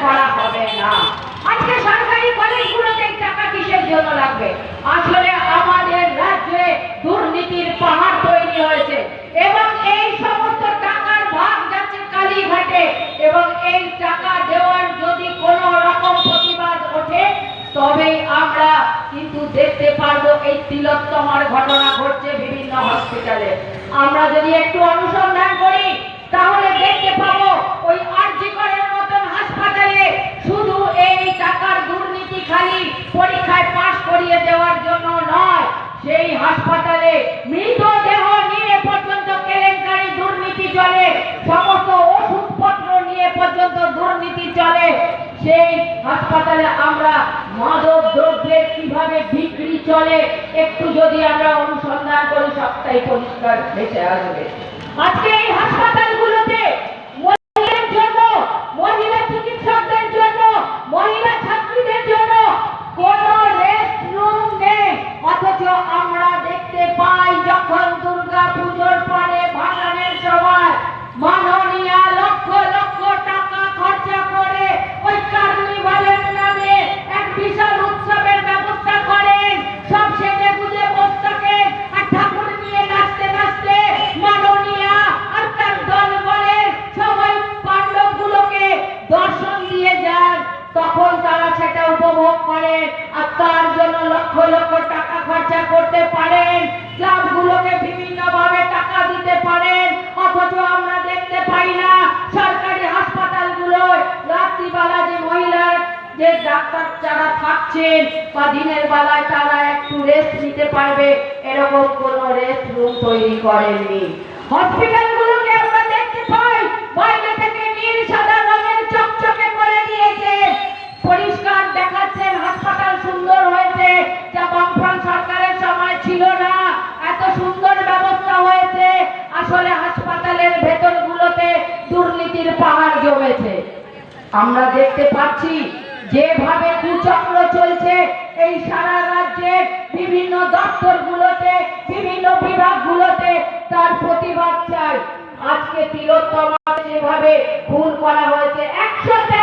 করা হবে না। আজকে সরকারি কলেজগুলোতে টাকা কিসের জন্য লাগবে? আসলে আমাদের রাজ্যে দুর্নীতির পাহাড় তৈরি হয়েছে এবং এই সমস্ত টাকার ভাগ যাচ্ছে কালীঘাটে, এবং এই টাকা দেওয়ার যদি কোনো রকম প্রতিবাদ ওঠে তবেই আমরা কিন্তু দেখতে পারবো এই তিলোত্তমার ঘটনা ঘটছে বিভিন্ন হসপিটালে। আমরা যদি একটু অনুসন্ধান করি তাহলে দেখতে পাবো ওই আরজি করের মতন হাসপাতালে শুধু এই টাকার দুর্নীতি খালি পরীক্ষায় পাশ করিয়ে দেওয়ার জন্য নয়, সেই হাসপাতালে মৃতদেহ নিয়ে পর্যন্ত কেলেঙ্কারি দুর্নীতি চলে, সমস্ত ওষুধপত্র নিয়ে পর্যন্ত দুর্নীতি চলে। সেই হাসপাতালে আমরা মাদক দ্রব্যের কিভাবে বিক্রি চলে একটু যদি আমরা অনুসন্ধান করি সবটাই পরিষ্কার ভেসে আসবে। আজকে এই হাসপাতালগুলোতে মহিলাদের জন্য, মহিলা চিকিৎসকদের জন্য, মহিলা ছাত্রীদের জন্য কোনো রেস্ট রুম নেই, অথচ আমরা দেখতে পাই যখন দুর্গা পুজোর পরে ভাসানের সময় মাননীয়া লক্ষ লক্ষ টাকা খরচা করে ওই কার্নিভালের নামে এক বিশাল উৎসবের ব্যবস্থা করেন। সব সেজে গুজে বসে থাকেন আর ঠাকুর নিয়ে নাচতে নাচতে মাননীয়া আর তার দল বলে সবাই পাণ্ডবগুলোকে দর্শন দিয়ে যান, তখন তারা সেটা উপভোগ করেন আর তার জন্য লক্ষ লক্ষ টাকা খরচা করতে পারেন, ক্লাবগুলোকে বিভিন্নভাবে টাকা দিতে পারেন, অথচ আমরা দেখতে পাই না সরকারি হাসপাতালগুলোয় রাত্রিবেলা যে মহিলা যে ডাক্তার যারা থাকছেন বা দিনের বেলায় তারা একটু রেস্ট নিতে পারবে এরকম কোনো রেস্ট রুম তৈরি করেননি। হসপিটালগুলোকে আমরা দেখতে পাই বাইরে থেকে নীল সাদা রঙের চকচকে করে দিয়েছে, পরিষ্কার দেখাচ্ছেন হাসপাতাল সুন্দর হয়েছে, যা বামফ্রন্ট সরকারের সময় ছিল না। এত সুন্দর ব্যবস্থা হয়েছে, আসলে হাসপাতালের ভেতরগুলোতে দুর্নীতির পাহাড় জমেছে। আমরা দেখতে পাচ্ছি যেভাবে কুচক্র চলছে এই সারা রাজ্যের বিভিন্ন দপ্তরগুলোতে, বিভিন্ন বিভাগগুলোতে, তার প্রতিবাদ চাই। আজকে তিলোত্তমাকে যেভাবে খুন করা হয়েছে 113